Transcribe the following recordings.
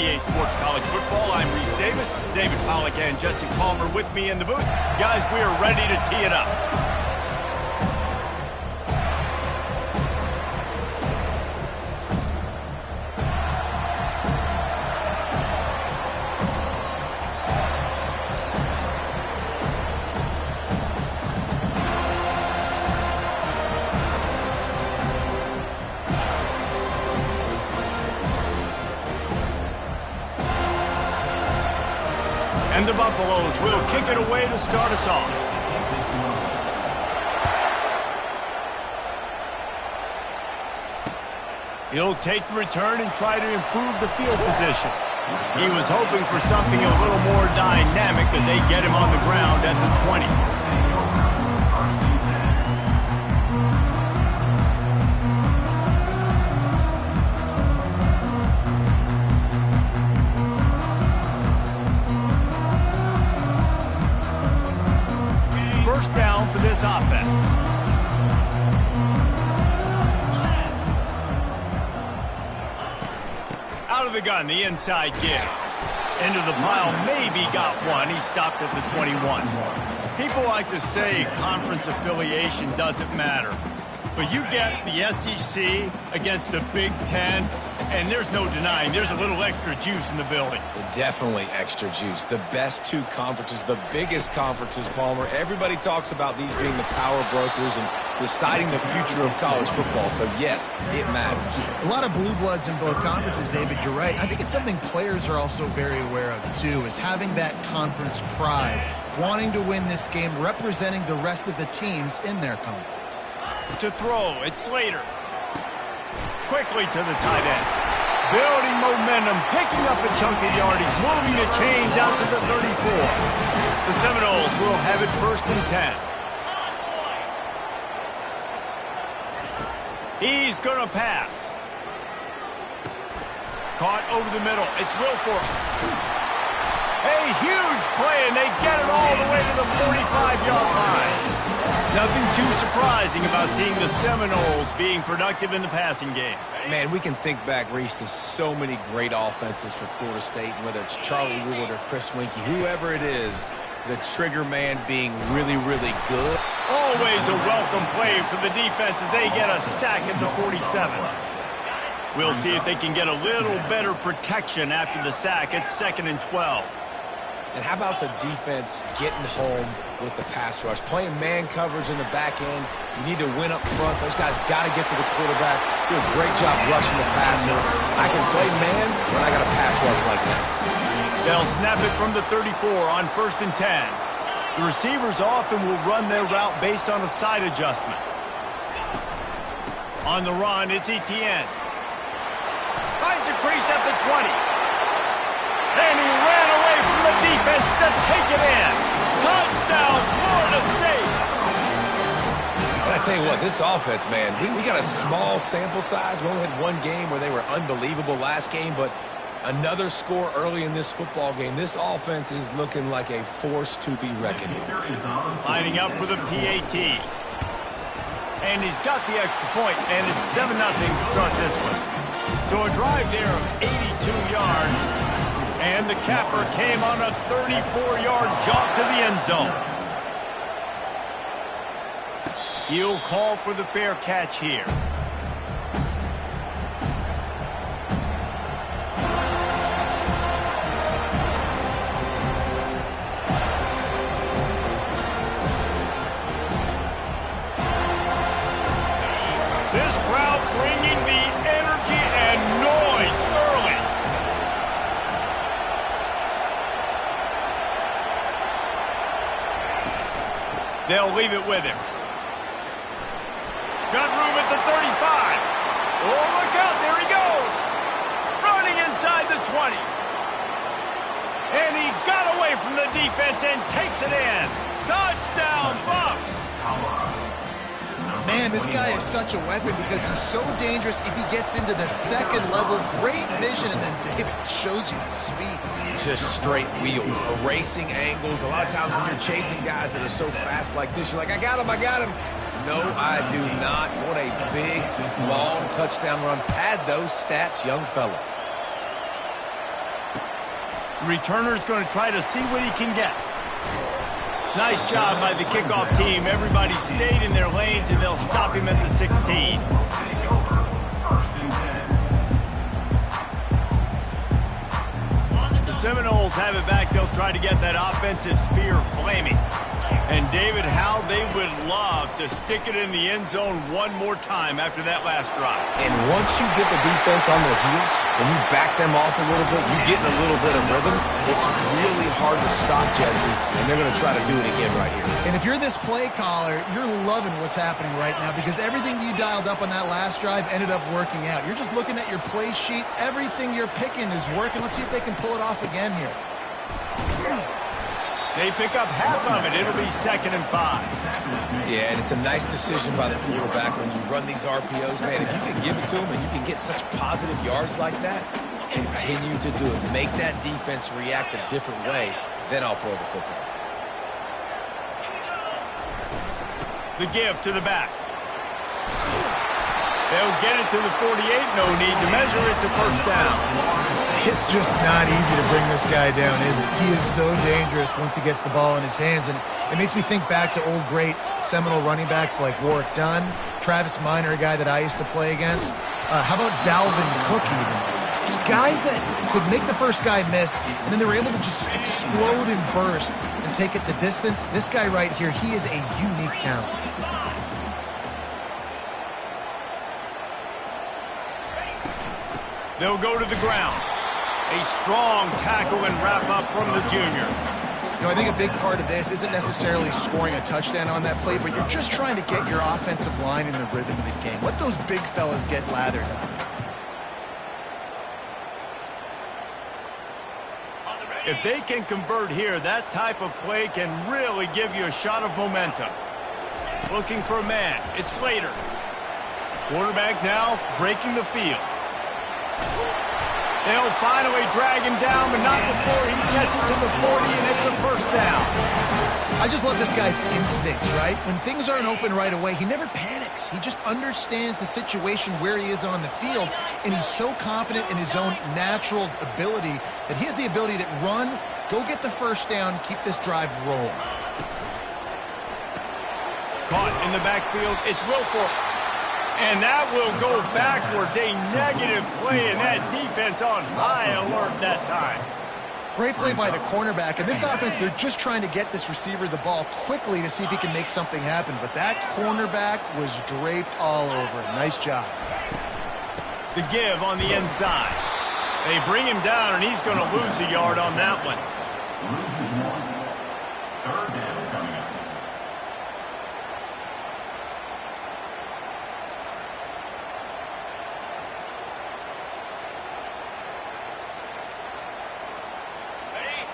EA Sports College Football. I'm Reese Davis, David Pollack, and Jesse Palmer with me in the booth. Guys, we are ready to tee it up. And the Buffaloes will kick it away to start us off. He'll take the return and try to improve the field position. He was hoping for something a little more dynamic, but they get him on the ground at the 20. First down for this offense. Out of the gun, the inside give. Into the pile, maybe got one. He stopped at the 21. People like to say conference affiliation doesn't matter. But you get the SEC against the Big Ten, and there's no denying there's a little extra juice in the building. Definitely extra juice. The best two conferences, the biggest conferences, Palmer. Everybody talks about these being the power brokers and deciding the future of college football. So, yes, it matters. A lot of blue bloods in both conferences, David. You're right. I think it's something players are also very aware of, too, is having that conference pride, wanting to win this game, representing the rest of the teams in their conference. To throw, it's Slater. Quickly to the tight end. Building momentum, picking up a chunk of yardage, moving the chains out to the 34. The Seminoles will have it 1st and 10. He's going to pass. Caught over the middle. It's Wilfork. A huge play, and they get it all the way to the 45-yard line. Nothing too surprising about seeing the Seminoles being productive in the passing game. Man, we can think back, Reese, to so many great offenses for Florida State, whether it's Charlie Wood or Chris Winkie, whoever it is, the trigger man being really, really good. Always a welcome play for the defense as they get a sack at the 47. We'll see if they can get a little better protection after the sack at 2nd and 12. And how about the defense getting home with the pass rush? Playing man coverage in the back end. You need to win up front. Those guys got to get to the quarterback. Do a great job rushing the passer. I can play man, but I got a pass rush like that. They'll snap it from the 34 on 1st and 10. The receivers often will run their route based on a side adjustment. On the run, it's Etienne. Finds a crease at the 20. And he ran away from the defense to take it in. Touchdown, Florida State. And I tell you what, this offense, man, we got a small sample size. We only had one game where they were unbelievable last game, but another score early in this football game. This offense is looking like a force to be reckoned with. Lining up for the PAT. And he's got the extra point, and it's 7-0 to start this one. So a drive there of 82 yards. And the capper came on a 34-yard jump to the end zone. He'll call for the fair catch here. This crowd bringing the energy and noise early. They'll leave it with him. Got room at the 35. Oh, look out. There he goes. Running inside the 20. And he got away from the defense and takes it in. Touchdown, Buffs. Man, this guy is such a weapon because he's so dangerous if he gets into the second level. Great vision, and then David shows you the speed. Just straight wheels, erasing angles. A lot of times when you're chasing guys that are so fast like this, you're like, I got him, I got him. No, I do not. What a big, long touchdown run. Pad those stats, young fella. Returner's going to try to see what he can get. Nice job by the kickoff team. Everybody stayed in their lanes, and they'll stop him at the 16. The Seminoles have it back. They'll try to get that offensive spear flaming. And, David, how they would love to stick it in the end zone one more time after that last drive. And once you get the defense on their heels and you back them off a little bit, you get in a little bit of rhythm, it's really hard to stop, Jesse, and they're going to try to do it again right here. And if you're this play caller, you're loving what's happening right now because everything you dialed up on that last drive ended up working out. You're just looking at your play sheet. Everything you're picking is working. Let's see if they can pull it off again here. They pick up half of it. It'll be 2nd and 5. Yeah, and it's a nice decision by the quarterback when you run these RPOs. Man, if you can give it to them and you can get such positive yards like that, continue to do it. Make that defense react a different way, then I'll throw the football. The give to the back. They'll get it to the 48. No need to measure. It's a first down. It's just not easy to bring this guy down, is it? He is so dangerous once he gets the ball in his hands. And it makes me think back to old great Seminole running backs like Warwick Dunn, Travis Minor, a guy that I used to play against. How about Dalvin Cook even? Just guys that could make the first guy miss, and then they were able to just explode and burst and take it the distance. This guy right here, he is a unique talent. They'll go to the ground. A strong tackle and wrap up from the junior. You know, I think a big part of this isn't necessarily scoring a touchdown on that play, but you're just trying to get your offensive line in the rhythm of the game. Let those big fellas get lathered up. If they can convert here, that type of play can really give you a shot of momentum. Looking for a man. It's Slater. Quarterback now breaking the field. They'll finally drag him down, but not before he gets it to the 40, and it's a first down. I just love this guy's instincts, right? When things aren't open right away, he never panics. He just understands the situation where he is on the field, and he's so confident in his own natural ability that he has the ability to run, go get the first down, keep this drive rolling. Caught in the backfield, it's Wilfork. And that will go backwards. A negative play, and that defense on high alert that time. Great play by the cornerback. And this offense, they're just trying to get this receiver the ball quickly to see if he can make something happen. But that cornerback was draped all over it. Nice job. The give on the inside. They bring him down, and he's going to lose a yard on that one. Third down coming up.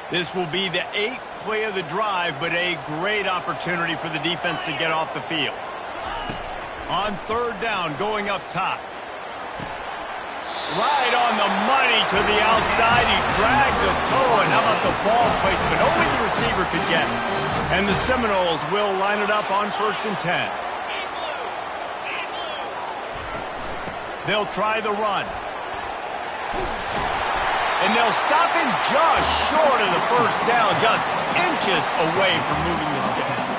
This will be the 8th play of the drive, but a great opportunity for the defense to get off the field. On third down, going up top. Right on the money to the outside. He dragged the toe, and how about the ball placement? Only the receiver could get it. And the Seminoles will line it up on 1st and 10. They'll try the run. And they'll stop him just short of the first down, just inches away from moving the sticks.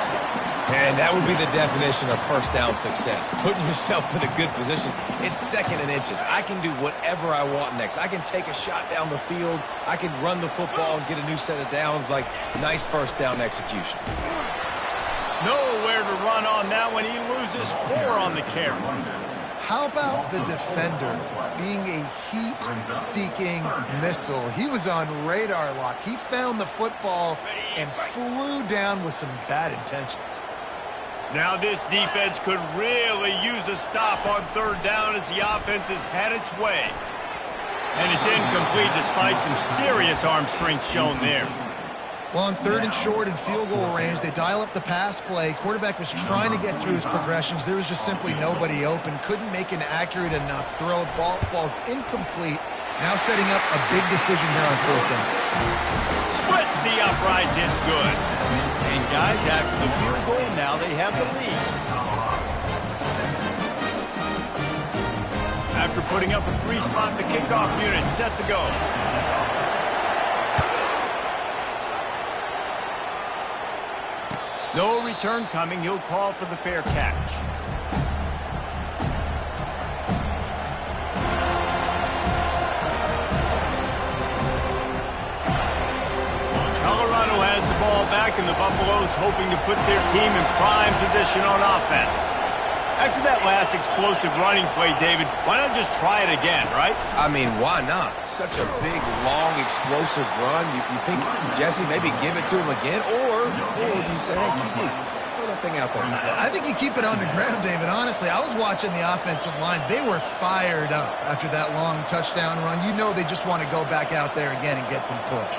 And that would be the definition of first down success. Putting yourself in a good position. It's 2nd and inches. I can do whatever I want next. I can take a shot down the field. I can run the football and get a new set of downs. Like, nice first down execution. Nowhere to run on that one. He loses 4 on the carry. How about the defender being a heat-seeking missile? He was on radar lock. He found the football and flew down with some bad intentions. Now this defense could really use a stop on third down as the offense has had its way. And it's incomplete despite some serious arm strength shown there. Well, on 3rd and short and field goal range, they dial up the pass play. Quarterback was trying to get through his progressions. There was just simply nobody open. Couldn't make an accurate enough throw. Ball falls incomplete. Now setting up a big decision here on 4th down. Splits the uprights. It's good. And guys, after the field goal, now they have the lead. After putting up a 3-spot, the kickoff unit set to go. No return coming. He'll call for the fair catch. Colorado has the ball back, and the Buffaloes hoping to put their team in prime position on offense. After that last explosive running play, David, why not just try it again, right? I mean, why not? Such a big, long, explosive run. You think, Jesse, maybe give it to him again? Or do you say, hey, keep it, throw that thing out there? I think you keep it on the ground, David. Honestly, I was watching the offensive line. They were fired up after that long touchdown run. You know they just want to go back out there again and get some push.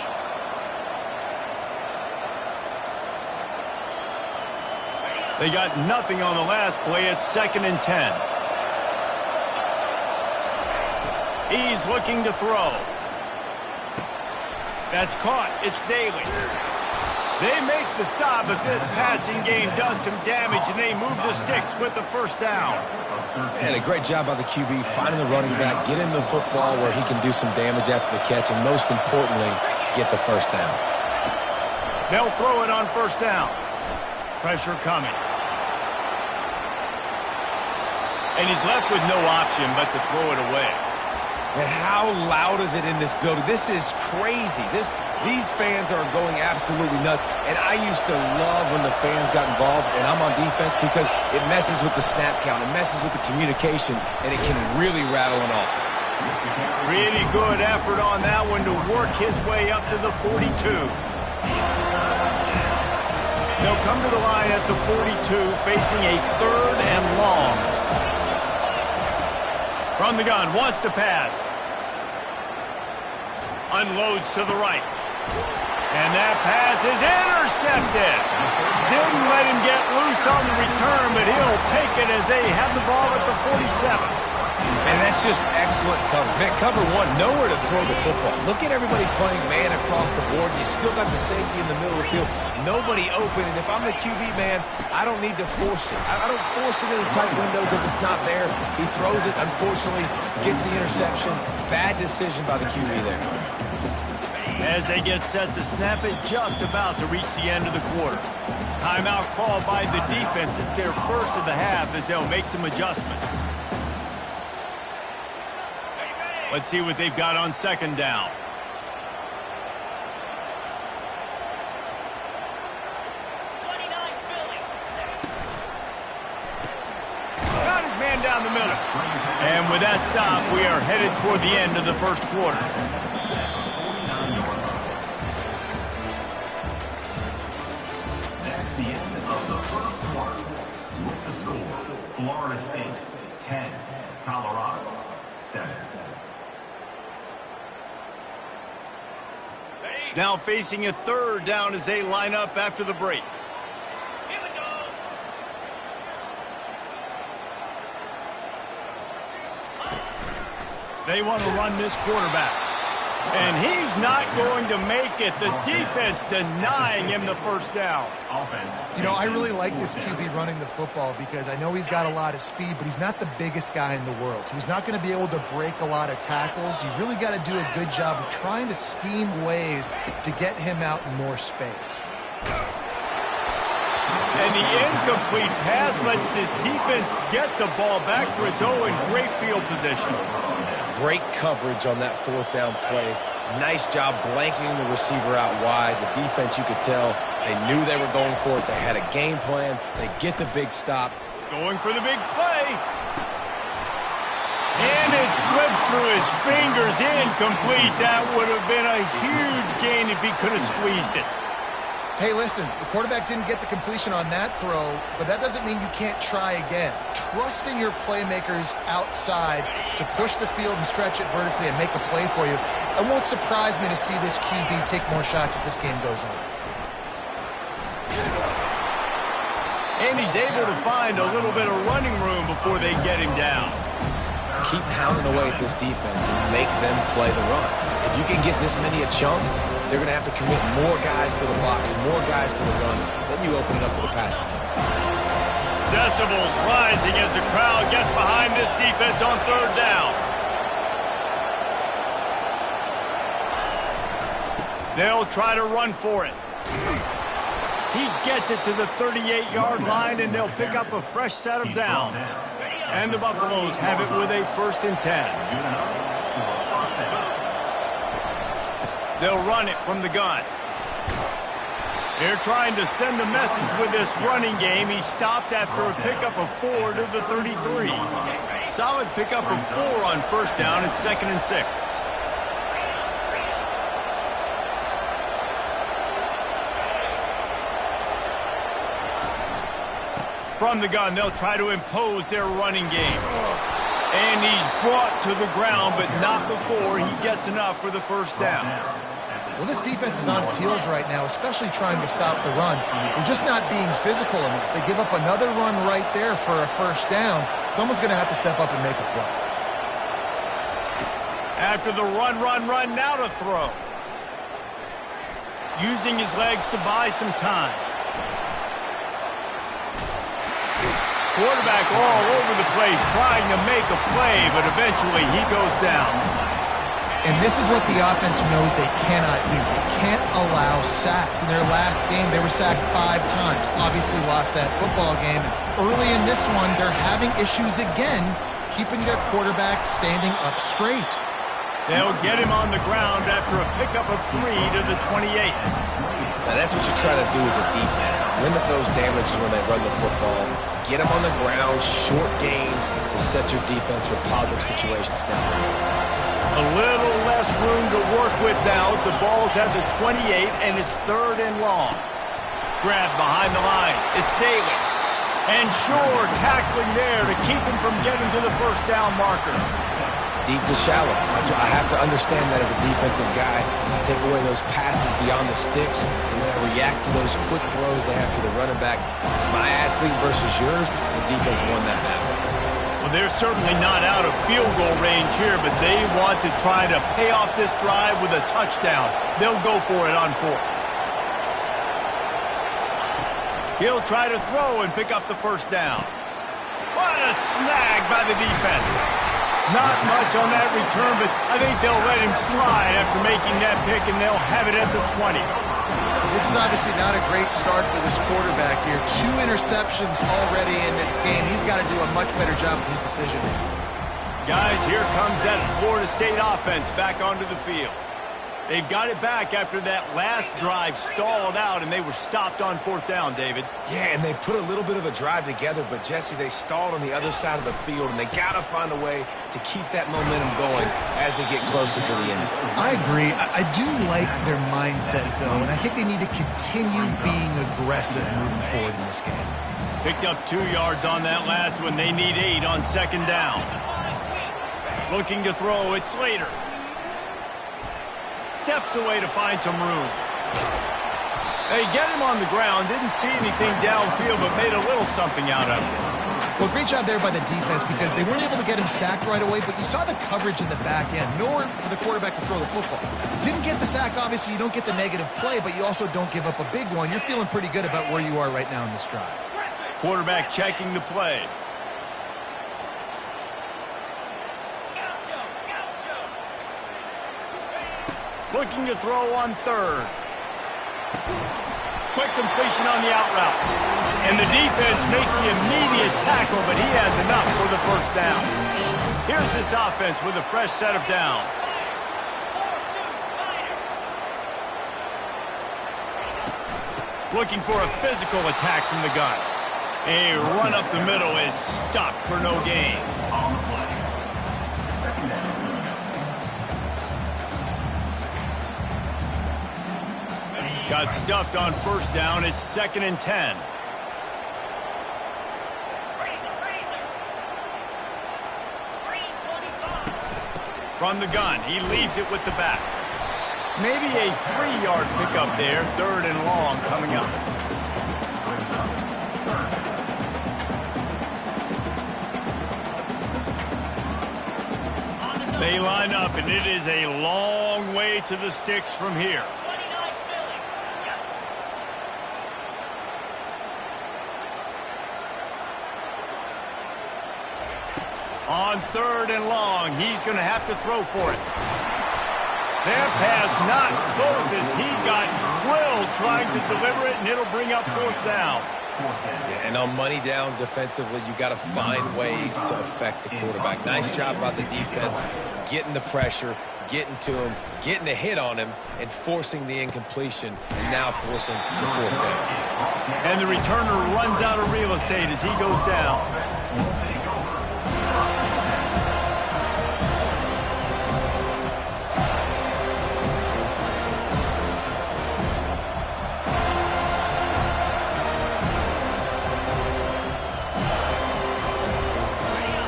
They got nothing on the last play. It's 2nd and 10. He's looking to throw. That's caught. It's Daly. They make the stop, but this passing game does some damage, and they move the sticks with the first down. And a great job by the QB, finding the running back, get him the football where he can do some damage after the catch, and most importantly, get the first down. They'll throw it on first down. Pressure coming. And he's left with no option but to throw it away. And how loud is it in this building? This is crazy. These fans are going absolutely nuts. And I used to love when the fans got involved, and I'm on defense, because it messes with the snap count. It messes with the communication, and it can really rattle an offense. Really good effort on that one to work his way up to the 42. They'll come to the line at the 42, facing a 3rd and long. From the gun, wants to pass. Unloads to the right. And that pass is intercepted. Didn't let him get loose on the return, but he'll take it as they have the ball at the 47. And that's just excellent cover. Man, cover one, nowhere to throw the football. Look at everybody playing man across the board. You still got the safety in the middle of the field. Nobody open, and if I'm the QB, man, I don't need to force it. I don't force it in the tight windows if it's not there. He throws it, unfortunately, gets the interception. Bad decision by the QB there. As they get set to snap it, just about to reach the end of the quarter. Timeout called by the defense. It's their first of the half as they'll make some adjustments. Let's see what they've got on 2nd down. Got his man down the middle. And with that stop, we are headed toward the end of the first quarter. That's the end of the first quarter. With the score, Florida State 10, Colorado 7. Now facing a 3rd down as they line up after the break. Here we go. They want to run this quarterback. And he's not going to make it. The defense denying him the first down. You know, I really like this QB running the football because I know he's got a lot of speed, but he's not the biggest guy in the world. So he's not going to be able to break a lot of tackles. You really got to do a good job of trying to scheme ways to get him out in more space. And the incomplete pass lets this defense get the ball back for its own great field position. Great coverage on that 4th down play. Nice job blanking the receiver out wide. The defense, you could tell, they knew they were going for it. They had a game plan. They get the big stop. Going for the big play. And it slips through his fingers, incomplete. That would have been a huge gain if he could have squeezed it. Hey, listen, the quarterback didn't get the completion on that throw, but that doesn't mean you can't try again. Trust in your playmakers outside to push the field and stretch it vertically and make a play for you. It won't surprise me to see this QB take more shots as this game goes on. And he's able to find a little bit of running room before they get him down. Keep pounding away at this defense and make them play the run. If you can get this many a chunk, they're going to have to commit more guys to the box and more guys to the run. Then you open it up for the passing game. Decibels rising as the crowd gets behind this defense on 3rd down. They'll try to run for it. He gets it to the 38-yard line, and they'll pick up a fresh set of downs. And the Buffaloes have it with a 1st and 10. They'll run it from the gun. They're trying to send a message with this running game. He stopped after a pickup of 4 to the 33. Solid pickup of 4 on 1st down. It's 2nd and 6. From the gun, they'll try to impose their running game. And he's brought to the ground, but not before he gets enough for the 1st down. Well, this defense is on its heels right now, especially trying to stop the run. They're just not being physical enough. They give up another run right there for a 1st down. Someone's going to have to step up and make a play. After the run, now to throw. Using his legs to buy some time. Quarterback all over the place trying to make a play, but eventually he goes down. And this is what the offense knows they cannot do. They can't allow sacks. In their last game, they were sacked 5 times. Obviously lost that football game. And early in this one, they're having issues again, keeping their quarterback standing up straight. They'll get him on the ground after a pickup of 3 to the 28. Now that's what you try to do as a defense. Limit those damages when they run the football. Get them on the ground, short gains to set your defense for positive situations down the road. A little less room to work with now as the ball's at the 28 and it's 3rd and long. Grab behind the line. It's Daly. And Shore tackling there to keep him from getting to the 1st down marker. Deep to shallow. That's what I have to understand that as a defensive guy. I take away those passes beyond the sticks, and then I react to those quick throws they have to the running back. It's my athlete versus yours. The defense won that battle. Well, they're certainly not out of field goal range here, but they want to try to pay off this drive with a touchdown. They'll go for it on 4th. He'll try to throw and pick up the 1st down. What a snag by the defense. Not much on that return, but I think they'll let him slide after making that pick, and they'll have it at the 20. This is obviously not a great start for this quarterback here. 2 interceptions already in this game. He's got to do a much better job with his decision. Guys, here comes that Florida State offense back onto the field. They've got it back after that last drive stalled out, and they were stopped on 4th down, David. Yeah, and they put a little bit of a drive together, but, Jesse, they stalled on the other side of the field, and they got to find a way to keep that momentum going as they get closer to the end zone. I agree. I do like their mindset, though, and I think they need to continue being aggressive moving forward in this game. Picked up 2 yards on that last one. They need 8 on 2nd down. Looking to throw, it's Slater. Steps away to find some room. They get him on the ground. Didn't see anything downfield, but made a little something out of it. Well, great job there by the defense because they weren't able to get him sacked right away, but you saw the coverage in the back end. Nowhere for the quarterback to throw the football. Didn't get the sack, obviously. You don't get the negative play, but you also don't give up a big one. You're feeling pretty good about where you are right now in this drive. Quarterback checking the play. Looking to throw on 3rd. Quick completion on the out route. And the defense makes the immediate tackle, but he has enough for the 1st down. Here's this offense with a fresh set of downs. Looking for a physical attack from the gun. A run up the middle is stopped for no gain. On the play. 2nd down. Got stuffed on 1st down. It's 2nd and 10. From the gun, he leaves it with the back. Maybe a 3-yard pickup there. 3rd and long coming up. They line up, and it is a long way to the sticks from here. On 3rd and long, he's going to have to throw for it. Their pass not close as he got drilled trying to deliver it, and it'll bring up fourth down. Yeah, and on money down defensively, you got to find ways to affect the quarterback. Nice job by the defense, getting the pressure, getting to him, getting a hit on him, and forcing the incompletion, and now forcing the fourth down. And the returner runs out of real estate as he goes down.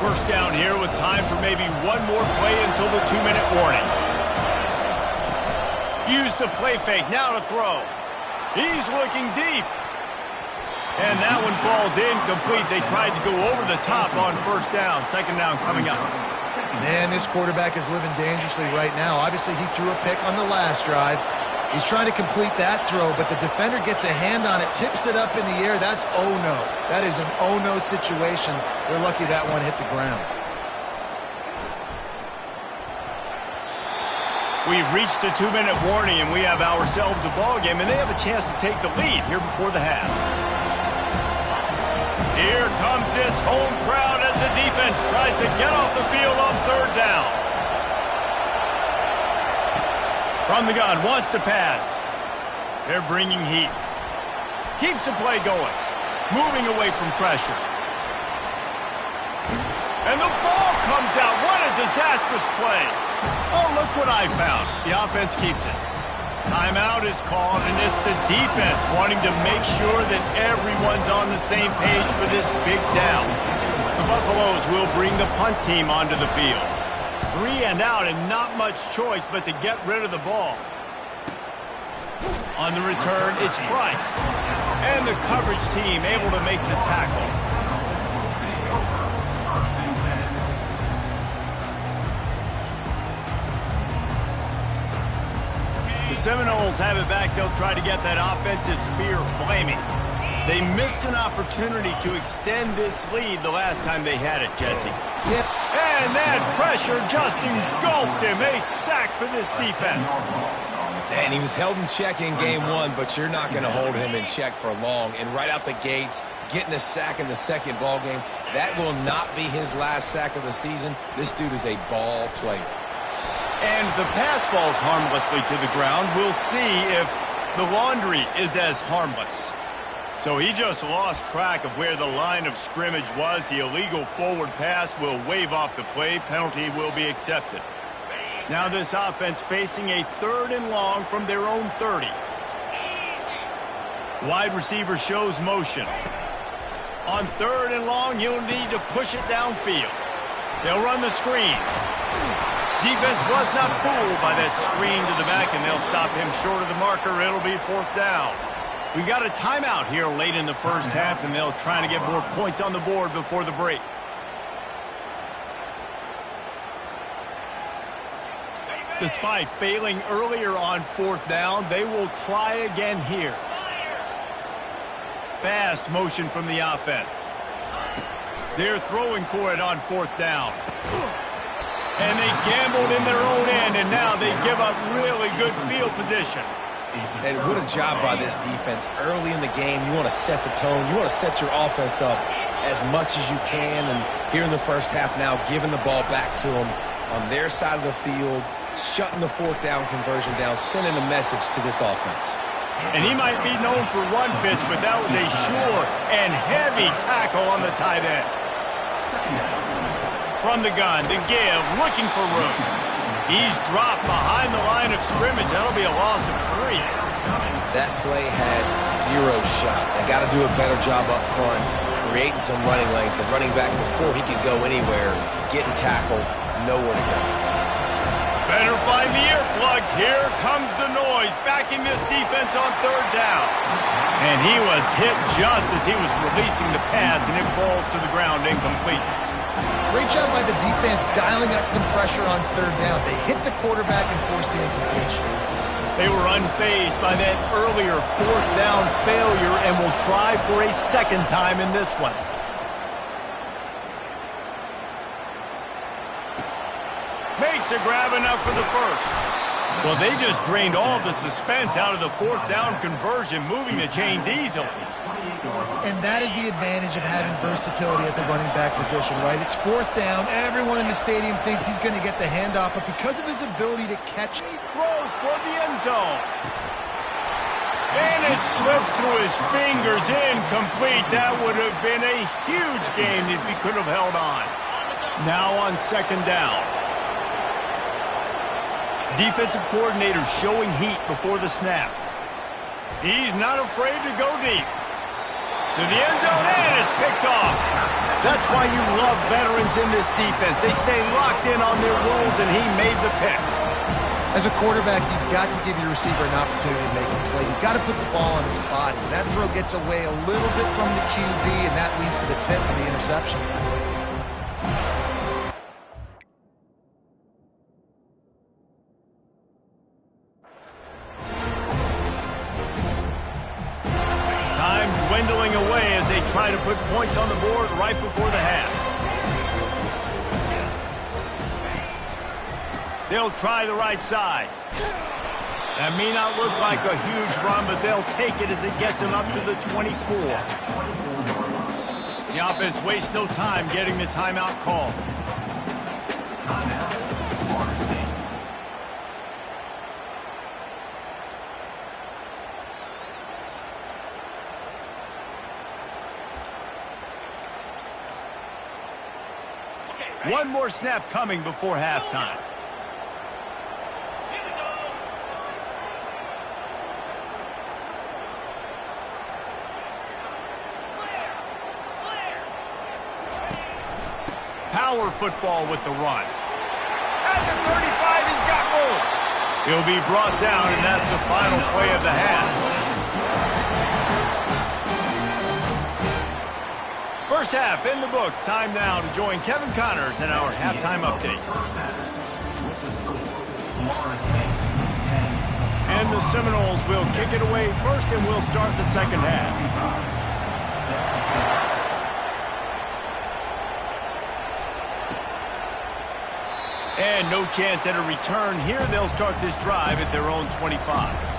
First down here with time for maybe one more play until the 2-minute warning. Use the play fake, now to throw. He's looking deep. And that one falls incomplete. They tried to go over the top on first down. Second down coming up. Man, this quarterback is living dangerously right now. Obviously, he threw a pick on the last drive. He's trying to complete that throw, but the defender gets a hand on it, tips it up in the air. That's oh-no. That is an oh-no situation. They're lucky that one hit the ground. We've reached the 2-minute warning, and we have ourselves a ball game, and they have a chance to take the lead here before the half. Here comes this home crowd as the defense tries to get off the field on third down. From the gun, wants to pass. They're bringing heat. Keeps the play going. Moving away from pressure. And the ball comes out. What a disastrous play. Oh, look what I found. The offense keeps it. Timeout is called, and it's the defense wanting to make sure that everyone's on the same page for this big down. The Buffaloes will bring the punt team onto the field. 3 and out, and not much choice but to get rid of the ball. On the return, it's Bryce. And the coverage team able to make the tackle. The Seminoles have it back. They'll try to get that offensive spear flaming. They missed an opportunity to extend this lead the last time they had it, Jesse. Yep. And that pressure just engulfed him. A sack for this defense. And he was held in check in game one, but you're not going to hold him in check for long. And right out the gates, getting a sack in the second ball game, that will not be his last sack of the season. This dude is a ball player. And the pass falls harmlessly to the ground. We'll see if the laundry is as harmless. So he just lost track of where the line of scrimmage was. The illegal forward pass will wave off the play. Penalty will be accepted. Now this offense facing a 3rd and long from their own 30. Wide receiver shows motion. On 3rd and long, he'll need to push it downfield. They'll run the screen. Defense was not fooled by that screen to the back, and they'll stop him short of the marker. It'll be 4th down. We got a timeout here late in the first half, and they'll try to get more points on the board before the break. Despite failing earlier on 4th down, they will try again here. Fast motion from the offense. They're throwing for it on 4th down. And they gambled in their own end, and now they give up really good field position. And what a job by this defense. Early in the game, you want to set the tone. You want to set your offense up as much as you can. And here in the first half now, giving the ball back to them on their side of the field, shutting the 4th down conversion down, sending a message to this offense. And he might be known for run fits, but that was a sure and heavy tackle on the tight end. From the gun, the give, looking for room. He's dropped behind the line of scrimmage. That'll be a loss of 3. That play had 0 shot. They got to do a better job up front, creating some running lanes. The running back, before he could go anywhere, getting tackled, nowhere to go. Better find the earplugs. Here comes the noise, backing this defense on 3rd down. And he was hit just as he was releasing the pass, and it falls to the ground incomplete. Great job by the defense dialing up some pressure on 3rd down. They hit the quarterback and forced the incompletion. They were unfazed by that earlier 4th down failure and will try for a second time in this one. Makes a grab enough for the first. Well, they just drained all the suspense out of the fourth down conversion, moving the chains easily. And that is the advantage of having versatility at the running back position, right? It's fourth down. Everyone in the stadium thinks he's going to get the handoff, but because of his ability to catch... He throws toward the end zone. And it slips through his fingers, incomplete. That would have been a huge game if he could have held on. Now on second down. Defensive coordinator showing heat before the snap. He's not afraid to go deep. To the end zone, and it's picked off. That's why you love veterans in this defense. They stay locked in on their roles, and he made the pick. As a quarterback, you've got to give your receiver an opportunity to make a play. You've got to put the ball on his body. That throw gets away a little bit from the QB, and that leads to the tip and the interception. Dwindling away as they try to put points on the board right before the half. They'll try the right side. That may not look like a huge run, but they'll take it as it gets them up to the 24. The offense wastes no time getting the timeout call. One more snap coming before halftime. Power football with the run. At the 35, he's got room. He'll be brought down, and that's the final play of the half. First half in the books. Time now to join Kevin Connors in our halftime update. And the Seminoles will kick it away first, and we'll start the second half. And no chance at a return here. They'll start this drive at their own 25.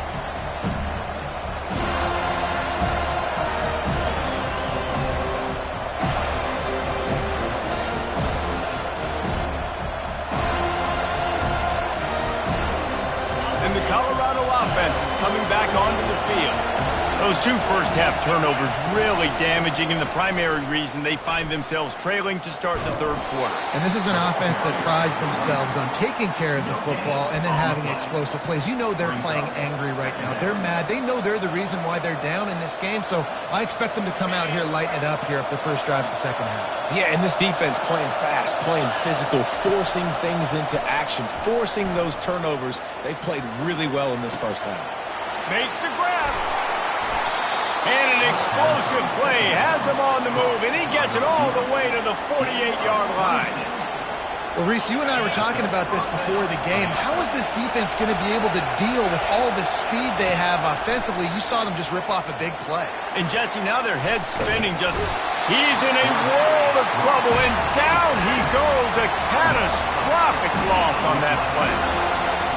Colorado offense is coming back onto the field. Those two first-half turnovers really damaging, and the primary reason they find themselves trailing to start the third quarter. And this is an offense that prides themselves on taking care of the football and then having explosive plays. You know they're playing angry right now. They're mad. They know they're the reason why they're down in this game, so I expect them to come out here, lighten it up here for the first drive of the second half. Yeah, and this defense playing fast, playing physical, forcing things into action, forcing those turnovers. They played really well in this first half. Makes the grab. And an explosive play has him on the move, and he gets it all the way to the 48-yard line. Well, Reese, you and I were talking about this before the game. How is this defense going to be able to deal with all the speed they have offensively? You saw them just rip off a big play. And, Jesse, now their head's spinning just... He's in a world of trouble, and down he goes. A catastrophic loss on that play.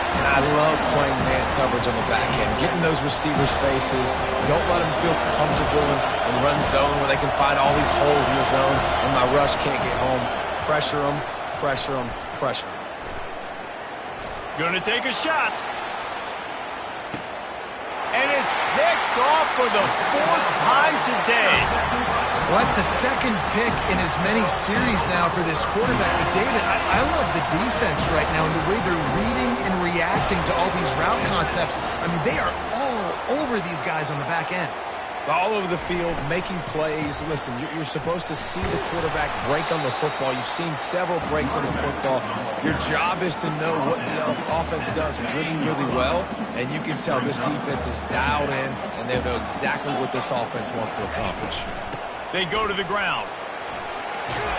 And I love playing man coverage on the back end, getting those receivers' faces. Don't let them feel comfortable and run zone where they can find all these holes in the zone and my rush can't get home. Pressure them, pressure them, pressure them. Gonna take a shot. And it's picked off for the fourth time today. Well, that's the second pick in as many series now for this quarterback. But, David, I love the defense right now and the way they're reading and reacting to all these route concepts. I mean, they are all over these guys on the back end. All over the field, making plays. Listen, you're supposed to see the quarterback break on the football. You've seen several breaks on the football. Your job is to know what the offense does really, really well. And you can tell this defense is dialed in, and they know exactly what this offense wants to accomplish. They go to the ground.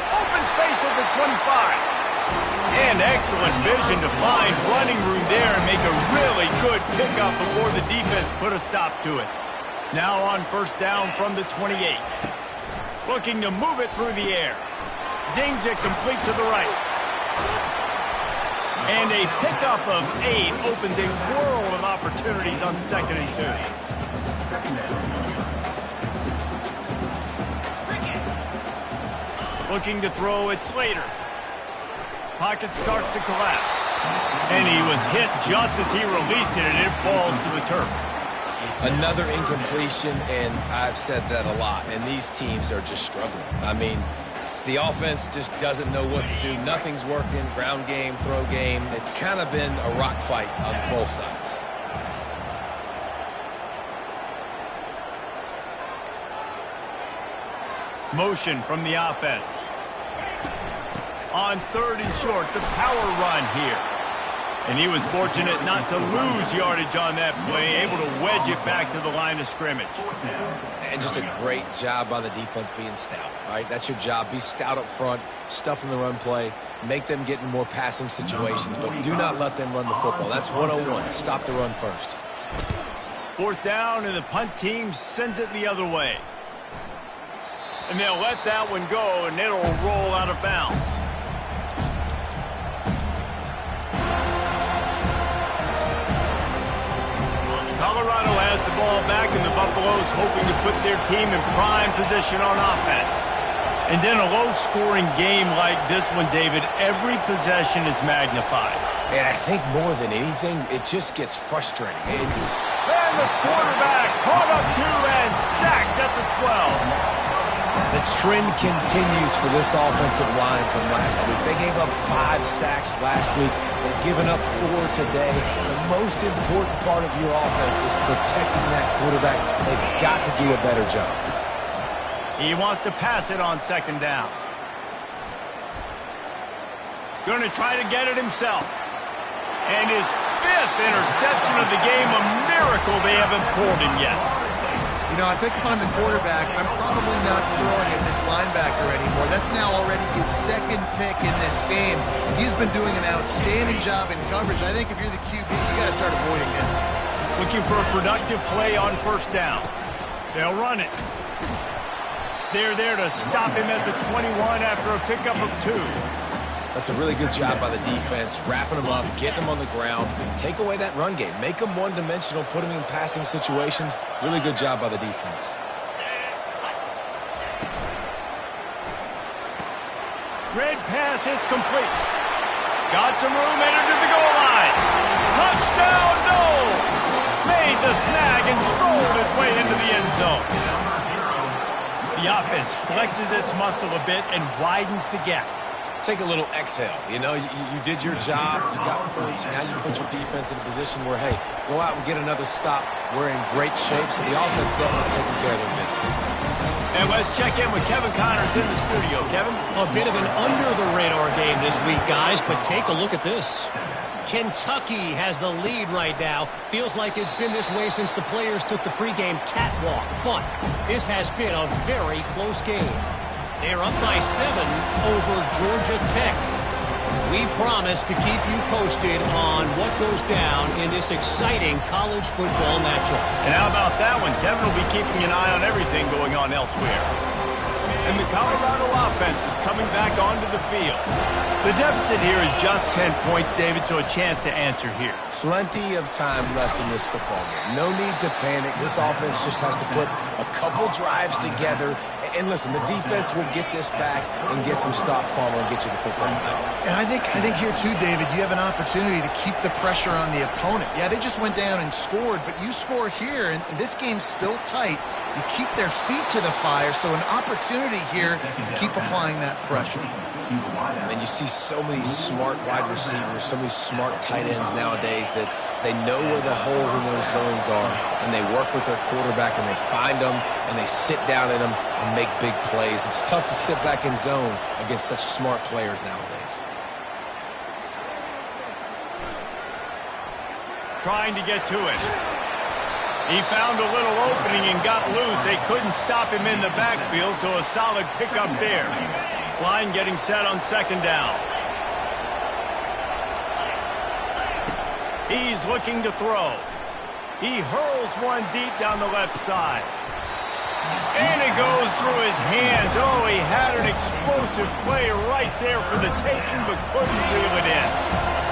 Open space at the 25. And excellent vision to find running room there and make a really good pickup before the defense put a stop to it. Now on first down from the 28. Looking to move it through the air. Zings it complete to the right. And a pickup of 8 opens a world of opportunities on 2nd and 2. Looking to throw it, Slater. Pocket starts to collapse. And he was hit just as he released it, and it falls to the turf. Another incompletion, and I've said that a lot, and these teams are just struggling. I mean, the offense just doesn't know what to do. Nothing's working. Ground game, throw game. It's kind of been a rock fight on both sides. Motion from the offense. On 3rd and short, the power run here. And he was fortunate not to lose yardage on that play, able to wedge it back to the line of scrimmage. And just a great job by the defense being stout, right? That's your job. Be stout up front, stuff in the run play, make them get in more passing situations, but do not let them run the football. That's 101. Stop the run first. 4th down, and the punt team sends it the other way. And they'll let that one go, and it'll roll out of bounds. Colorado has the ball back, and the Buffaloes hoping to put their team in prime position on offense. And in a low-scoring game like this one, David, every possession is magnified. And I think more than anything, it just gets frustrating. And the quarterback caught up to and sacked at the 12. The trend continues for this offensive line from last week. They gave up 5 sacks last week. They've given up 4 today. The most important part of your offense is protecting that quarterback. They've got to do a better job. He wants to pass it on 2nd down. Going to try to get it himself. And his 5th interception of the game, a miracle they haven't pulled him yet. You know, I think if I'm the quarterback, I'm probably not throwing at this linebacker anymore. That's now already his 2nd pick in this game. He's been doing an outstanding job in coverage. I think if you're the QB, you got to start avoiding him. Looking for a productive play on 1st down. They'll run it. They're there to stop him at the 21 after a pickup of 2. That's a really good job by the defense, wrapping them up, getting them on the ground. Take away that run game. Make them one-dimensional, put them in passing situations. Really good job by the defense. Red pass, it's complete. Got some room, entered to the goal line. Touchdown, no! Made the snag and strolled his way into the end zone. The offense flexes its muscle a bit and widens the gap. Take a little exhale. You know, you did your job. You got points. Now you put your defense in a position where, hey, go out and get another stop. We're in great shape, so the offense definitely taking care of their business. And let's check in with Kevin Connors in the studio. Kevin? A bit of an under-the-radar game this week, guys, but take a look at this. Kentucky has the lead right now. Feels like it's been this way since the players took the pregame catwalk, but this has been a very close game. They're up by 7 over Georgia Tech. We promise to keep you posted on what goes down in this exciting college football matchup. And how about that one? Kevin will be keeping an eye on everything going on elsewhere. And the Colorado offense is coming back onto the field. The deficit here is just 10 points, David, so a chance to answer here. Plenty of time left in this football game. No need to panic. This offense just has to put a couple drives together. And listen, the defense will get this back and get some stop fumble and get you the football back. And I think here too, David, you have an opportunity to keep the pressure on the opponent. Yeah, they just went down and scored, but you score here, and this game's still tight. You keep their feet to the fire, so an opportunity here to keep applying that pressure. And you see so many smart wide receivers, so many smart tight ends nowadays that they know where the holes in those zones are, and they work with their quarterback, and they find them, and they sit down in them and make big plays. It's tough to sit back in zone against such smart players nowadays. Trying to get to it. He found a little opening and got loose. They couldn't stop him in the backfield, so a solid pickup there. Line getting set on 2nd down. He's looking to throw. He hurls one deep down the left side. And it goes through his hands. Oh, he had an explosive play right there for the taking, but couldn't reel it in.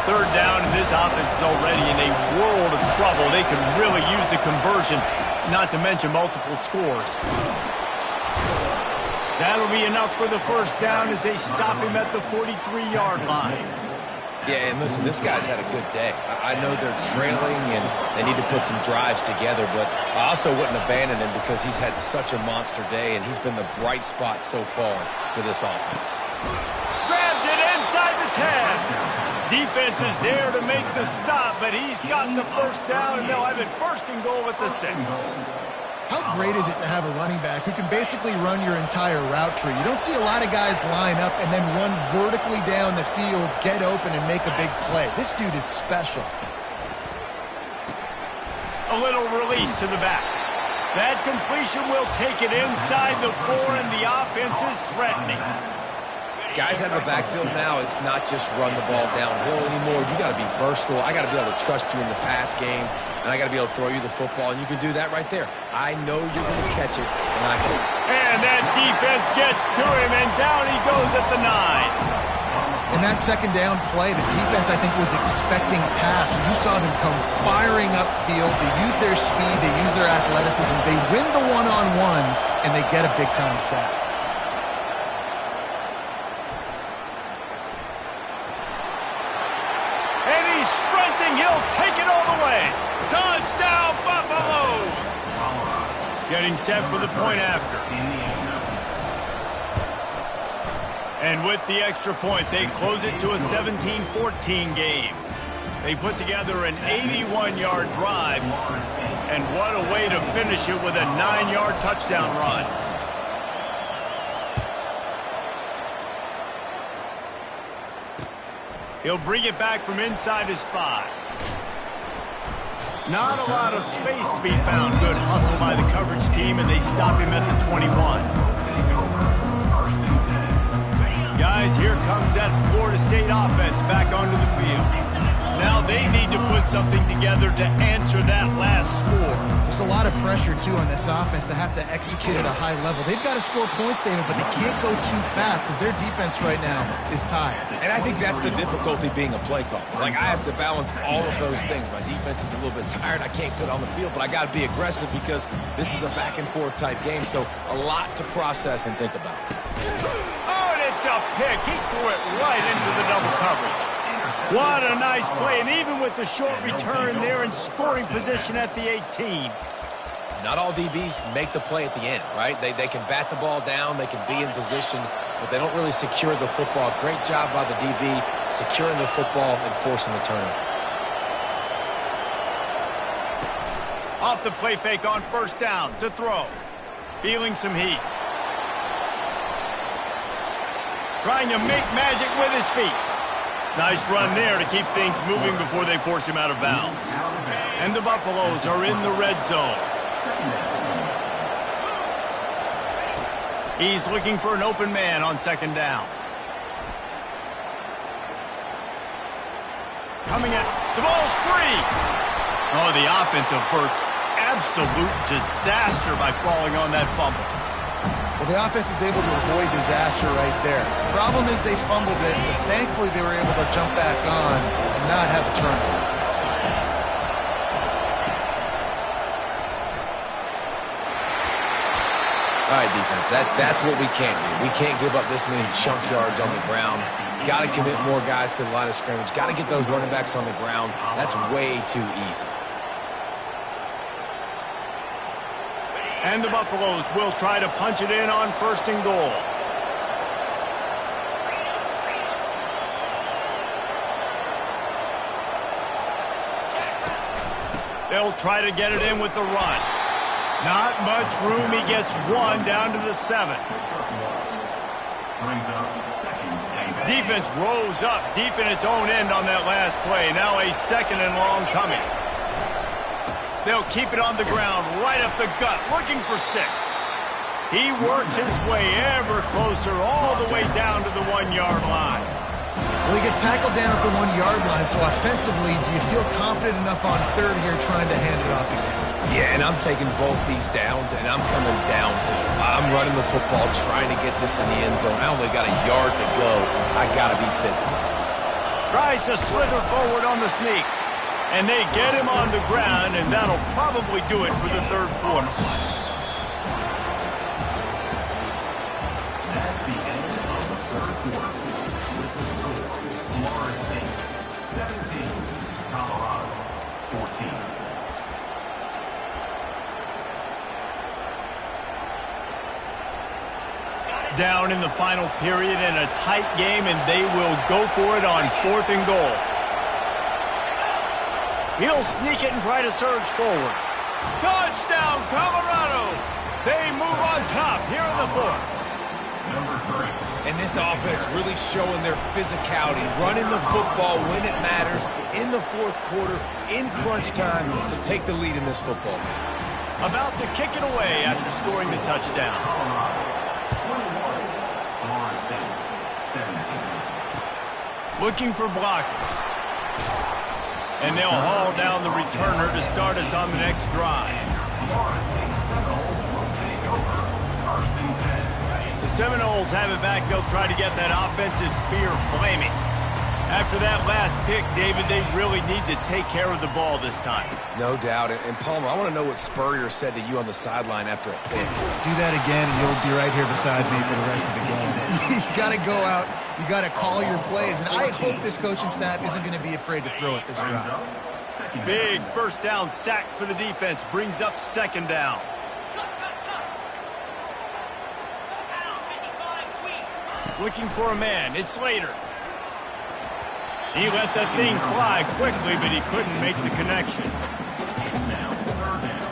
3rd down, and this offense is already in a world of trouble. They could really use a conversion, not to mention multiple scores. That'll be enough for the 1st down as they stop him at the 43-yard line. Yeah, and listen, this guy's had a good day. I know they're trailing and they need to put some drives together, but I also wouldn't abandon him because he's had such a monster day, and he's been the bright spot so far for this offense. Grabs it inside the 10. Defense is there to make the stop, but he's got the 1st down, and they'll have it 1st and goal at the 6. How great is it to have a running back who can basically run your entire route tree? You don't see a lot of guys line up and then run vertically down the field, get open, and make a big play. This dude is special. A little release to the back. That completion will take it inside the 4, and the offense is threatening. Guys out of the backfield now, it's not just run the ball downhill anymore. You got to be versatile. I got to be able to trust you in the pass game, and I got to be able to throw you the football, and you can do that right there. I know you're going to catch it, and I can. And that defense gets to him, and down he goes at the 9. In that 2nd down play, the defense, I think, was expecting pass. You saw them come firing upfield. They use their speed. They use their athleticism. They win the one-on-ones, and they get a big-time sack. And he's sprinting. He'll take it all the way. Touchdown, Buffaloes! Getting set for the point after. And with the extra point, they close it to a 17-14 game. They put together an 81-yard drive, and what a way to finish it with a 9-yard touchdown run. He'll bring it back from inside his 5. Not a lot of space to be found. Good hustle by the coverage team, and they stop him at the 21. Guys, here comes that Florida State offense back onto the field. Now they need to put something together to answer that last score. There's a lot of pressure, too, on this offense to have to execute at a high level. They've got to score points, David, but they can't go too fast because their defense right now is tired. And I think that's the difficulty being a play caller. Like, I have to balance all of those things. My defense is a little bit tired. I can't put on the field, but I got to be aggressive because this is a back-and-forth type game, so a lot to process and think about. Oh, and it's a pick. He threw it right into the double coverage. What a nice play, and even with the short return, they're in scoring position at the 18. Not all DBs make the play at the end, right? They can bat the ball down, they can be in position, but they don't really secure the football. Great job by the DB securing the football and forcing the turnover. Off the play fake on 1st down to throw. Feeling some heat. Trying to make magic with his feet. Nice run there to keep things moving before they force him out of bounds. And the Buffaloes are in the red zone. He's looking for an open man on 2nd down. Coming at the ball's free. Oh, the offense averts absolute disaster by falling on that fumble. Well, the offense is able to avoid disaster right there. Problem is they fumbled it, but thankfully they were able to jump back on and not have a turnover. All right, defense, that's what we can't do. We can't give up this many chunk yards on the ground. Got to commit more guys to the line of scrimmage. Got to get those running backs on the ground. That's way too easy. And the Buffaloes will try to punch it in on 1st and goal. They'll try to get it in with the run. Not much room. He gets 1 down to the 7. Defense rose up deep in its own end on that last play. Now a 2nd and long coming. They'll keep it on the ground, right up the gut, looking for 6. He works his way ever closer, all the way down to the 1-yard line. Well, he gets tackled down at the 1-yard line, so offensively, do you feel confident enough on 3rd here trying to hand it off again? Yeah, and I'm taking both these downs, and I'm coming downhill. I'm running the football, trying to get this in the end zone. I only got a yard to go. I got to be physical. Tries to slither forward on the sneak. And they get him on the ground, and that'll probably do it for the third quarter. That's the end of the third quarter. With the score, Florida State 17, Colorado 14. Down in the final period in a tight game, and they will go for it on 4th and goal. He'll sneak it and try to surge forward. Touchdown, Colorado! They move on top here in the 4th. Number 3. And this offense really showing their physicality, running the football when it matters, in the 4th quarter, in crunch time, to take the lead in this football game. About to kick it away after scoring the touchdown. Colorado 21, Florida State 17. Looking for blockers. And they'll haul down the returner to start us on the next drive. Florida State Seminoles will take over 1st and 10. The Seminoles have it back. They'll try to get that offensive spear flaming. After that last pick, David, they really need to take care of the ball this time. No doubt. And Palmer, I want to know what Spurrier said to you on the sideline after a pick. Do that again, and you'll be right here beside me for the rest of the game. You got to go out. You got to call your plays, and I hope this coaching staff isn't going to be afraid to throw it this drive. Big first down sack for the defense. Brings up 2nd down. Looking for a man. It's Slater. He let that thing fly quickly, but he couldn't make the connection. Now 3rd down.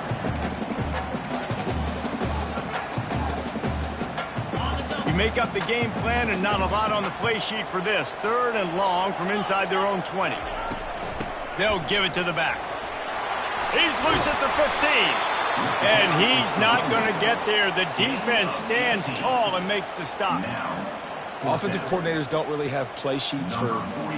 You make up the game plan and not a lot on the play sheet for this. 3rd and long from inside their own 20. They'll give it to the back. He's loose at the 15. And he's not going to get there. The defense stands tall and makes the stop. Offensive coordinators don't really have play sheets for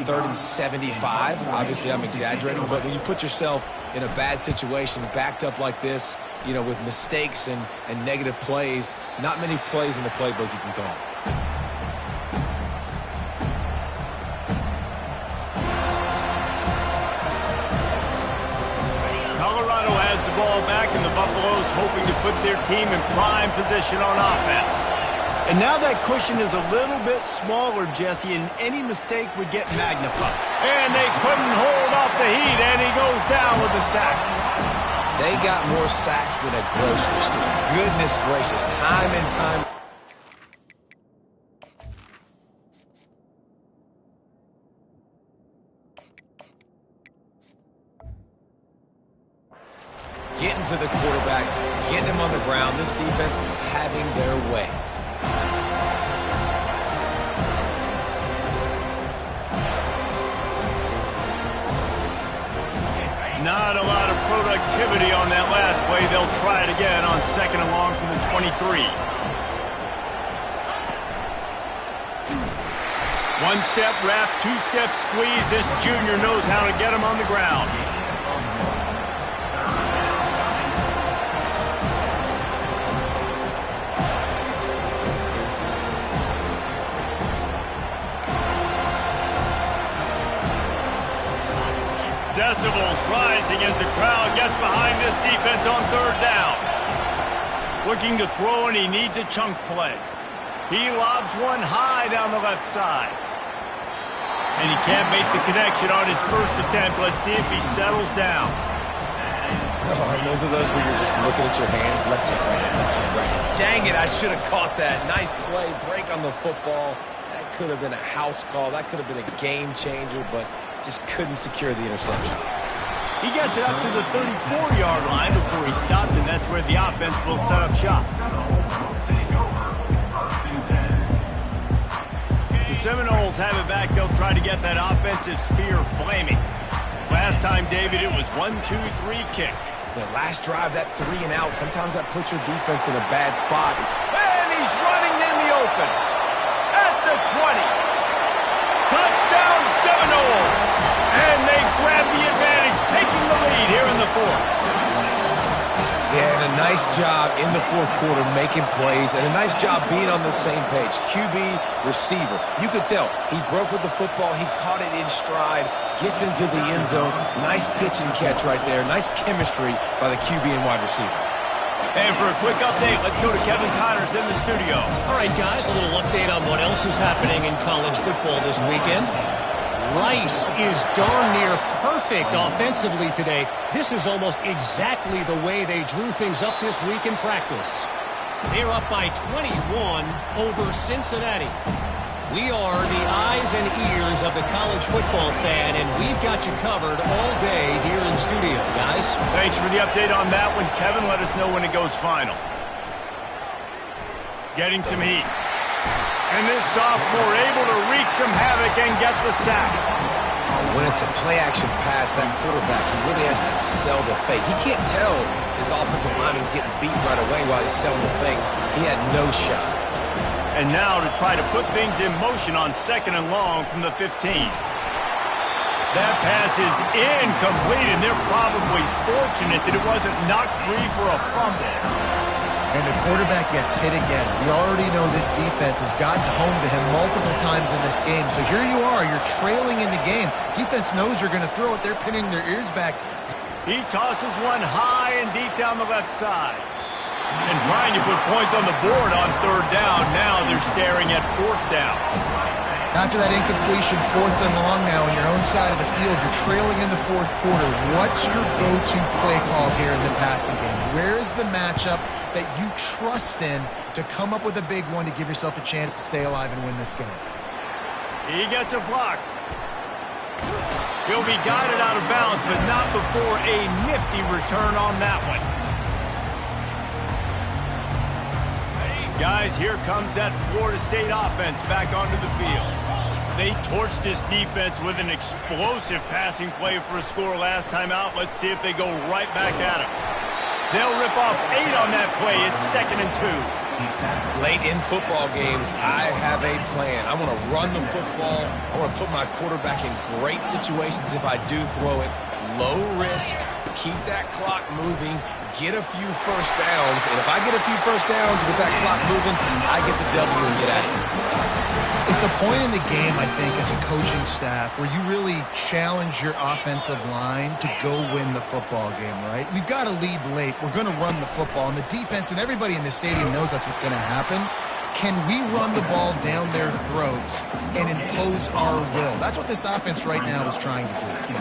3rd and 75. Obviously, I'm exaggerating, but when you put yourself in a bad situation, backed up like this, you know, with mistakes and negative plays, not many plays in the playbook you can call. Colorado has the ball back, and the Buffaloes hoping to put their team in prime position on offense. And now that cushion is a little bit smaller, Jesse, and any mistake would get magnified. And they couldn't hold off the heat, and he goes down with a sack. They got more sacks than a grocery store. Goodness gracious, time and time. Getting to the quarterback, getting him on the ground. This defense having their way. Not a lot of productivity on that last play. They'll try it again on 2nd and long from the 23. One-step wrap, two-step squeeze. This junior knows how to get him on the ground. Decibels rising as the crowd gets behind this defense on 3rd down. Looking to throw, and he needs a chunk play. He lobs one high down the left side. And he can't make the connection on his first attempt. Let's see if he settles down. Oh, and those are those where you're just looking at your hands, left hand, right hand, left hand, right hand. Dang it, I should have caught that. Nice play, break on the football. That could have been a house call. That could have been a game changer, but just couldn't secure the interception. He gets it up to the 34-yard line before he stopped, and that's where the offense will set up shop. The Seminoles have it back. They'll try to get that offensive spear flaming. Last time, David, it was 1-2-3 kick. The last drive, that 3 and out, sometimes that puts your defense in a bad spot. And he's running in the open. At the 20. Touchdown, Seminoles. And they grab the advantage, taking the lead here in the 4th. Yeah, and a nice job in the fourth quarter making plays, and a nice job being on the same page. QB, receiver. You could tell he broke with the football. He caught it in stride, gets into the end zone. Nice pitch and catch right there. Nice chemistry by the QB and wide receiver. And for a quick update, let's go to Kevin Connors in the studio. All right, guys, a little update on what else is happening in college football this weekend. Rice is darn near perfect offensively today. This is almost exactly the way they drew things up this week in practice. They're up by 21 over Cincinnati. We are the eyes and ears of the college football fan, and we've got you covered all day here in studio, guys. Thanks for the update on that one, Kevin. Let us know when it goes final. Getting some heat. And this sophomore able to wreak some havoc and get the sack. When it's a play-action pass, that quarterback, he really has to sell the fake. He can't tell his offensive lineman's getting beat right away while he's selling the fake. He had no shot. And now to try to put things in motion on 2nd and long from the 15. That pass is incomplete, and they're probably fortunate that it wasn't knocked free for a fumble. And the quarterback gets hit again. We already know this defense has gotten home to him multiple times in this game. So here you are, you're trailing in the game. Defense knows you're going to throw it. They're pinning their ears back. He tosses one high and deep down the left side. And trying to put points on the board on 3rd down. Now they're staring at 4th down. After that incompletion, 4th and long now on your own side of the field, you're trailing in the 4th quarter. What's your go-to play call here in the passing game? Where is the matchup that you trust in to come up with a big one to give yourself a chance to stay alive and win this game? He gets a block. He'll be guided out of bounds, but not before a nifty return on that one. Guys, here comes that Florida State offense back onto the field. They torched this defense with an explosive passing play for a score last time out. Let's see if they go right back at him. They'll rip off 8 on that play. It's 2nd and 2. Late in football games, I have a plan. I want to run the football. I want to put my quarterback in great situations if I do throw it. Low risk, keep that clock moving, get a few first downs. And if I get a few first downs with that clock moving, I get the W and get out of here. It's a point in the game, I think, as a coaching staff where you really challenge your offensive line to go win the football game, right? We've got to lead late. We're going to run the football. And the defense and everybody in the stadium knows that's what's going to happen. Can we run the ball down their throats and impose our will? That's what this offense right now is trying to do.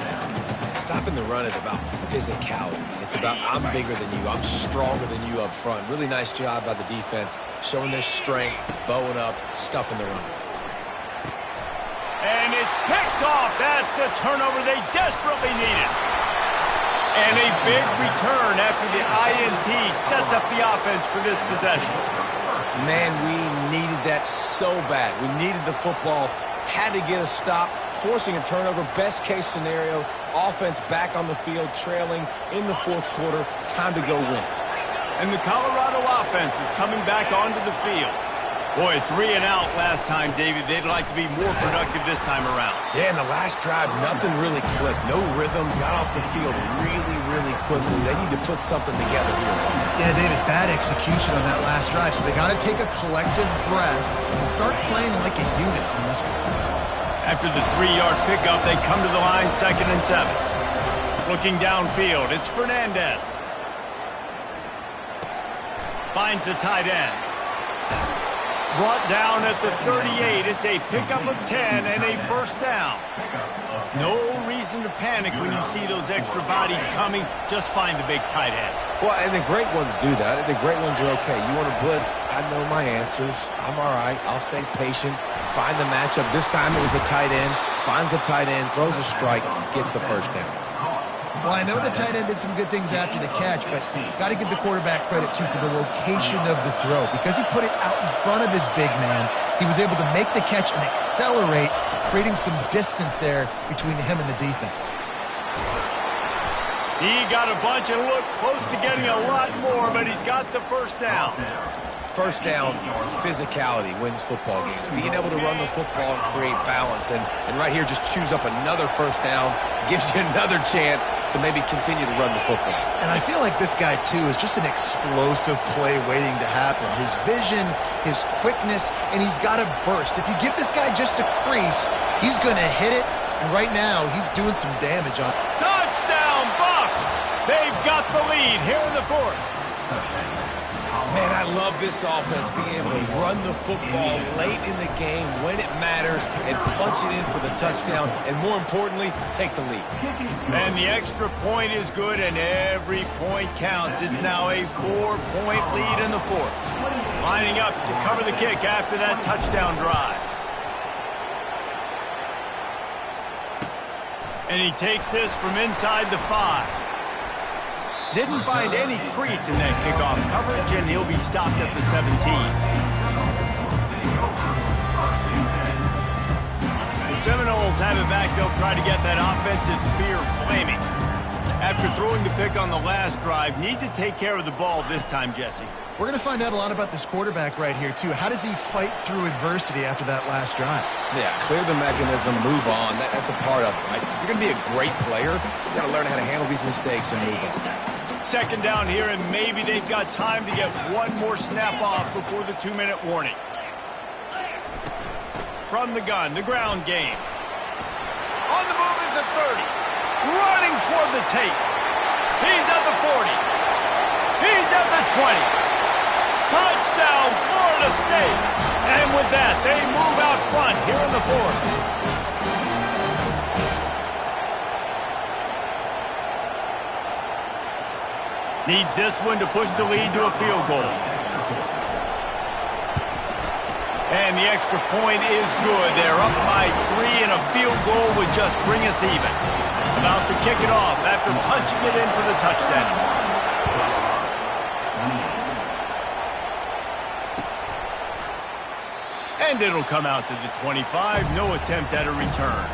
Stopping the run is about physicality. It's about I'm bigger than you. I'm stronger than you up front. Really nice job by the defense, showing their strength, bowing up, stuffing the run. And it's picked off. That's the turnover they desperately needed. And a big return after the INT sets up the offense for this possession. Man, we needed that so bad. We needed the football, had to get a stop, forcing a turnover. Best case scenario, offense back on the field, trailing in the 4th quarter. Time to go win it. And the Colorado offense is coming back onto the field. Boy, 3 and out last time, David. They'd like to be more productive this time around. Yeah, in the last drive, nothing really clicked. No rhythm. Got off the field really, really quickly. They need to put something together here. Yeah, David, bad execution on that last drive. So they got to take a collective breath and start playing like a unit on this one. After the 3-yard pickup, they come to the line 2nd and 7. Looking downfield, it's Fernandez. Finds the tight end. Brought down at the 38. It's a pickup of 10 and a 1st down. No reason to panic when you see those extra bodies coming. Just find the big tight end. Well, and the great ones do that. The great ones are okay. You want to blitz? I know my answers. I'm all right. I'll stay patient. Find the matchup. This time it was the tight end. Finds the tight end, throws a strike, gets the 1st down. Well, I know the tight end did some good things after the catch, but got to give the quarterback credit, too, for the location of the throw. Because he put it out in front of his big man, he was able to make the catch and accelerate, creating some distance there between him and the defense. He got a bunch and looked close to getting a lot more, but he's got the 1st down. first down, physicality wins football games. Being able to run the football and create balance. And right here, just choose up another first down, gives you another chance to maybe continue to run the football. And I feel like this guy, too, is just an explosive play waiting to happen. His vision, his quickness, and he's got a burst. If you give this guy just a crease, he's going to hit it. And right now, he's doing some damage on it. Touchdown, Bucs! They've got the lead here in the fourth. Man, I love this offense, being able to run the football late in the game when it matters and punch it in for the touchdown, and more importantly, take the lead. And the extra point is good, and every point counts. It's now a 4-point lead in the fourth. Lining up to cover the kick after that touchdown drive. And he takes this from inside the 5. Didn't find any crease in that kickoff coverage, and he'll be stopped at the 17. The Seminoles have it back. They'll try to get that offensive spear flaming. After throwing the pick on the last drive, need to take care of the ball this time, Jesse. We're going to find out a lot about this quarterback right here, too. How does he fight through adversity after that last drive? Yeah, clear the mechanism, move on. That's a part of it, right? If you're going to be a great player, you got to learn how to handle these mistakes and move on. Second down here, and maybe they've got time to get one more snap off before the 2-minute warning. From the gun, the ground game. On the move at the 30. Running toward the tape. He's at the 40. He's at the 20. Touchdown, Florida State. And with that, they move out front here in the fourth. Needs this one to push the lead to a field goal. And the extra point is good. They're up by 3, and a field goal would just bring us even. About to kick it off after punching it in for the touchdown. And it'll come out to the 25. No attempt at a return.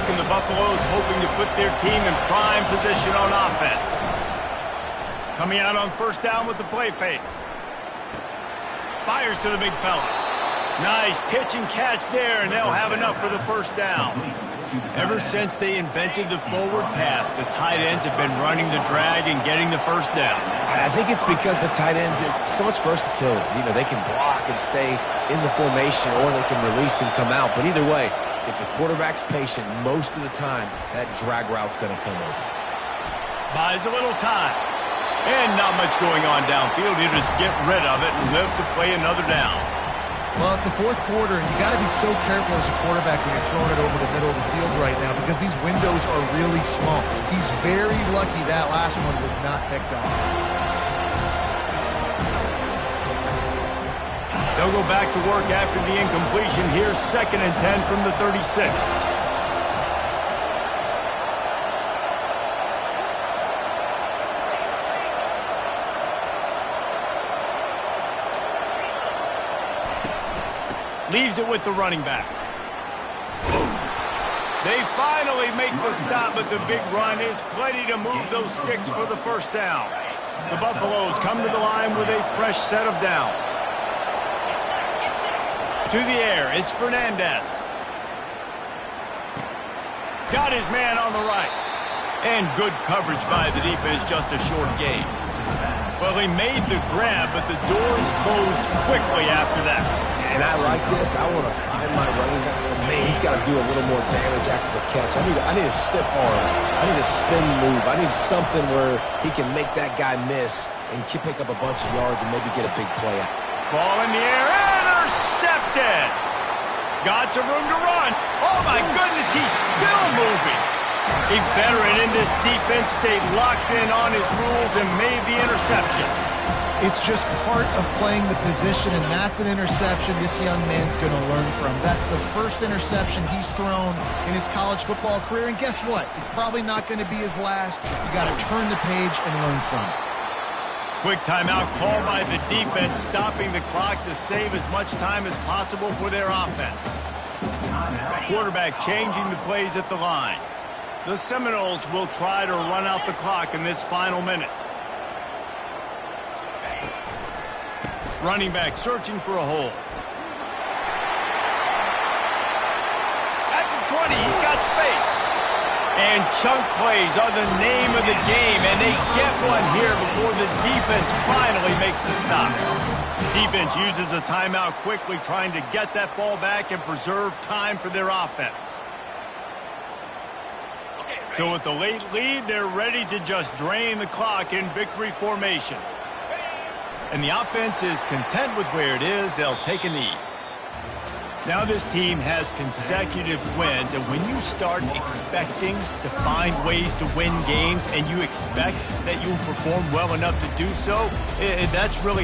And the Buffaloes hoping to put their team in prime position on offense. Coming out on first down with the play fake. Fires to the big fella. Nice pitch and catch there, and they'll have enough for the first down. Ever since they invented the forward pass, the tight ends have been running the drag and getting the first down. I think it's because the tight ends is so much versatility. You know, they can block and stay in the formation, or they can release and come out. But either way, if the quarterback's patient, most of the time, that drag route's going to come open. Buys a little time. And not much going on downfield. He'll just get rid of it and live to play another down. Well, it's the fourth quarter, and you got to be so careful as a quarterback when you're throwing it over the middle of the field right now, because these windows are really small. He's very lucky that last one was not picked off. They'll go back to work after the incompletion. Here's 2nd and 10 from the 36. Leaves it with the running back. They finally make the stop, but the big run is plenty to move those sticks for the first down. The Buffaloes come to the line with a fresh set of downs. To the air, it's Fernandez. Got his man on the right. And good coverage by the defense, just a short gain. Well, he made the grab, but the door is closed quickly after that. And I like this. I want to find my running back, but man, he's got to do a little more damage after the catch. I need a stiff arm. I need a spin move. I need something where he can make that guy miss and pick up a bunch of yards and maybe get a big play out. Ball in the air, intercepted. Got some room to run. Oh, my goodness, he's still moving. A veteran in this defense stayed locked in on his rules and made the interception. It's just part of playing the position, and that's an interception this young man's going to learn from. That's the first interception he's thrown in his college football career, and guess what? It's probably not going to be his last. You got to turn the page and learn from it. Quick timeout called by the defense, stopping the clock to save as much time as possible for their offense. Quarterback changing the plays at the line. The Seminoles will try to run out the clock in this final minute. Running back searching for a hole. At the 20, he's got space. And chunk plays are the name of the game, and they get one here before the defense finally makes the stop. Defense uses a timeout quickly, trying to get that ball back and preserve time for their offense. So with the late lead, they're ready to just drain the clock in victory formation. And the offense is content with where it is. They'll take a knee. Now this team has consecutive wins, and when you start expecting to find ways to win games and you expect that you will perform well enough to do so, that's really hard.